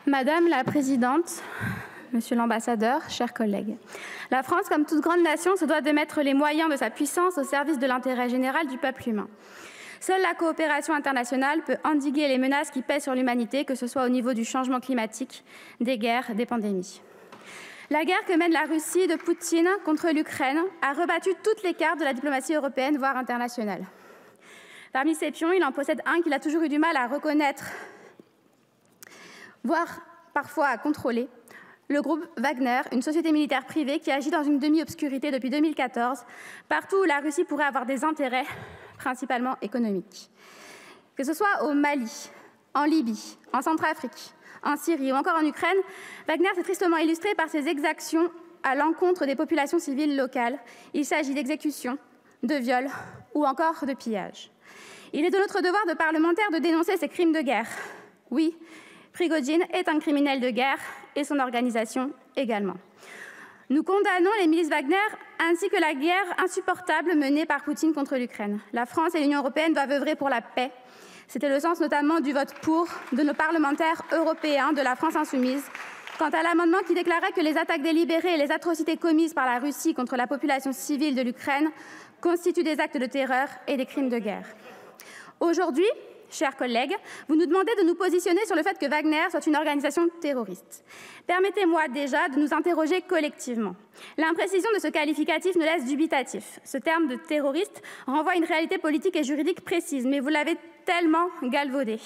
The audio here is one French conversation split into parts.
Madame la Présidente, Monsieur l'Ambassadeur, chers collègues, la France, comme toute grande nation, se doit de mettre les moyens de sa puissance au service de l'intérêt général du peuple humain. Seule la coopération internationale peut endiguer les menaces qui pèsent sur l'humanité, que ce soit au niveau du changement climatique, des guerres, des pandémies. La guerre que mène la Russie de Poutine contre l'Ukraine a rebattu toutes les cartes de la diplomatie européenne, voire internationale. Parmi ces pions, il en possède un qu'il a toujours eu du mal à reconnaître, voire parfois à contrôler, le groupe Wagner, une société militaire privée qui agit dans une demi-obscurité depuis 2014, partout où la Russie pourrait avoir des intérêts, principalement économiques. Que ce soit au Mali, en Libye, en Centrafrique, en Syrie ou encore en Ukraine, Wagner s'est tristement illustré par ses exactions à l'encontre des populations civiles locales. Il s'agit d'exécutions, de viols ou encore de pillages. Il est de notre devoir de parlementaires de dénoncer ces crimes de guerre. Oui, Prigojine est un criminel de guerre et son organisation également. Nous condamnons les milices Wagner ainsi que la guerre insupportable menée par Poutine contre l'Ukraine. La France et l'Union européenne doivent œuvrer pour la paix. C'était le sens notamment du vote pour de nos parlementaires européens de la France insoumise. Quant à l'amendement qui déclarait que les attaques délibérées et les atrocités commises par la Russie contre la population civile de l'Ukraine constituent des actes de terreur et des crimes de guerre. Aujourd'hui, chers collègues, vous nous demandez de nous positionner sur le fait que Wagner soit une organisation terroriste. Permettez-moi déjà de nous interroger collectivement. L'imprécision de ce qualificatif nous laisse dubitatifs. Ce terme de terroriste renvoie à une réalité politique et juridique précise, mais vous l'avez tellement galvaudé.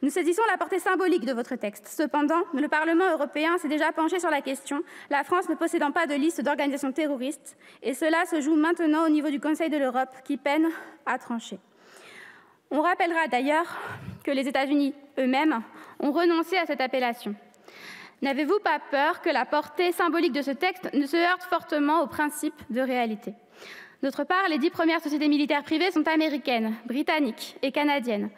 Nous saisissons la portée symbolique de votre texte. Cependant, le Parlement européen s'est déjà penché sur la question, la France ne possédant pas de liste d'organisations terroristes, et cela se joue maintenant au niveau du Conseil de l'Europe, qui peine à trancher. On rappellera d'ailleurs que les États-Unis eux-mêmes ont renoncé à cette appellation. N'avez-vous pas peur que la portée symbolique de ce texte ne se heurte fortement au principe de réalité? D'autre part, les 10 premières sociétés militaires privées sont américaines, britanniques et canadiennes.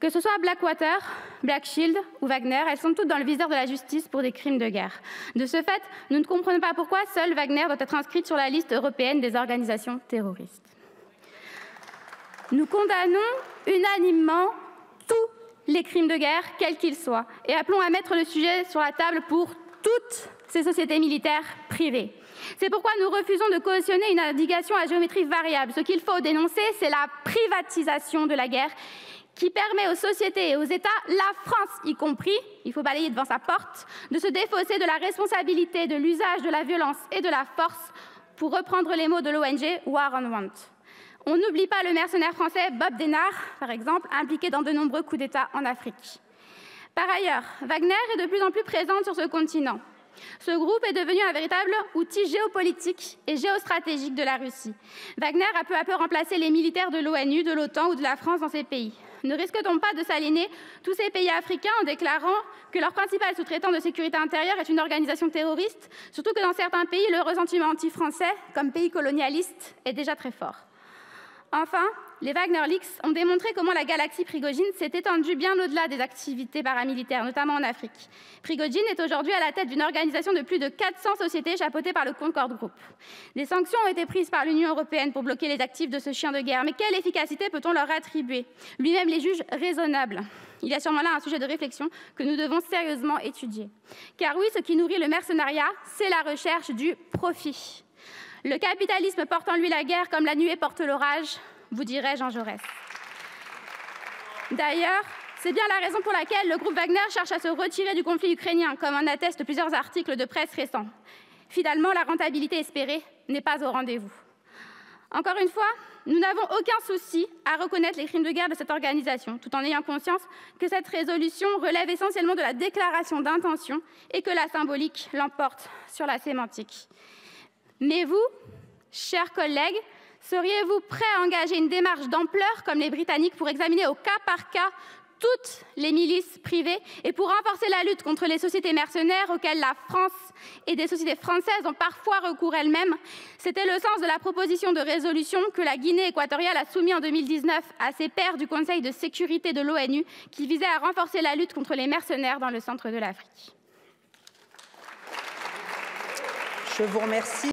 Que ce soit Blackwater, Black Shield ou Wagner, elles sont toutes dans le viseur de la justice pour des crimes de guerre. De ce fait, nous ne comprenons pas pourquoi seule Wagner doit être inscrite sur la liste européenne des organisations terroristes. Nous condamnons unanimement tous les crimes de guerre, quels qu'ils soient, et appelons à mettre le sujet sur la table pour toutes ces sociétés militaires privées. C'est pourquoi nous refusons de cautionner une indication à géométrie variable. Ce qu'il faut dénoncer, c'est la privatisation de la guerre qui permet aux sociétés et aux États, la France y compris, il faut balayer devant sa porte, de se défausser de la responsabilité de l'usage de la violence et de la force, pour reprendre les mots de l'ONG War on Want. On n'oublie pas le mercenaire français Bob Denard, par exemple, impliqué dans de nombreux coups d'État en Afrique. Par ailleurs, Wagner est de plus en plus présente sur ce continent. Ce groupe est devenu un véritable outil géopolitique et géostratégique de la Russie. Wagner a peu à peu remplacé les militaires de l'ONU, de l'OTAN ou de la France dans ces pays. Ne risque-t-on pas de s'aliéner tous ces pays africains en déclarant que leur principal sous-traitant de sécurité intérieure est une organisation terroriste, surtout que dans certains pays, le ressentiment anti-français, comme pays colonialiste, est déjà très fort. Enfin, les Wagner Leaks ont démontré comment la galaxie Prigojine s'est étendue bien au-delà des activités paramilitaires, notamment en Afrique. Prigojine est aujourd'hui à la tête d'une organisation de plus de 400 sociétés chapeautées par le Concorde Group. Des sanctions ont été prises par l'Union européenne pour bloquer les actifs de ce chien de guerre. Mais quelle efficacité peut-on leur attribuer? Lui-même les juge raisonnables. Il y a sûrement là un sujet de réflexion que nous devons sérieusement étudier. Car oui, ce qui nourrit le mercenariat, c'est la recherche du profit. Le capitalisme porte en lui la guerre comme la nuée porte l'orage, vous dirait Jean Jaurès. D'ailleurs, c'est bien la raison pour laquelle le groupe Wagner cherche à se retirer du conflit ukrainien, comme en attestent plusieurs articles de presse récents. Finalement, la rentabilité espérée n'est pas au rendez-vous. Encore une fois, nous n'avons aucun souci à reconnaître les crimes de guerre de cette organisation, tout en ayant conscience que cette résolution relève essentiellement de la déclaration d'intention et que la symbolique l'emporte sur la sémantique. Mais vous, chers collègues, seriez-vous prêts à engager une démarche d'ampleur comme les Britanniques pour examiner au cas par cas toutes les milices privées et pour renforcer la lutte contre les sociétés mercenaires auxquelles la France et des sociétés françaises ont parfois recours elles-mêmes? C'était le sens de la proposition de résolution que la Guinée équatoriale a soumise en 2019 à ses pairs du Conseil de sécurité de l'ONU qui visait à renforcer la lutte contre les mercenaires dans le centre de l'Afrique. Je vous remercie.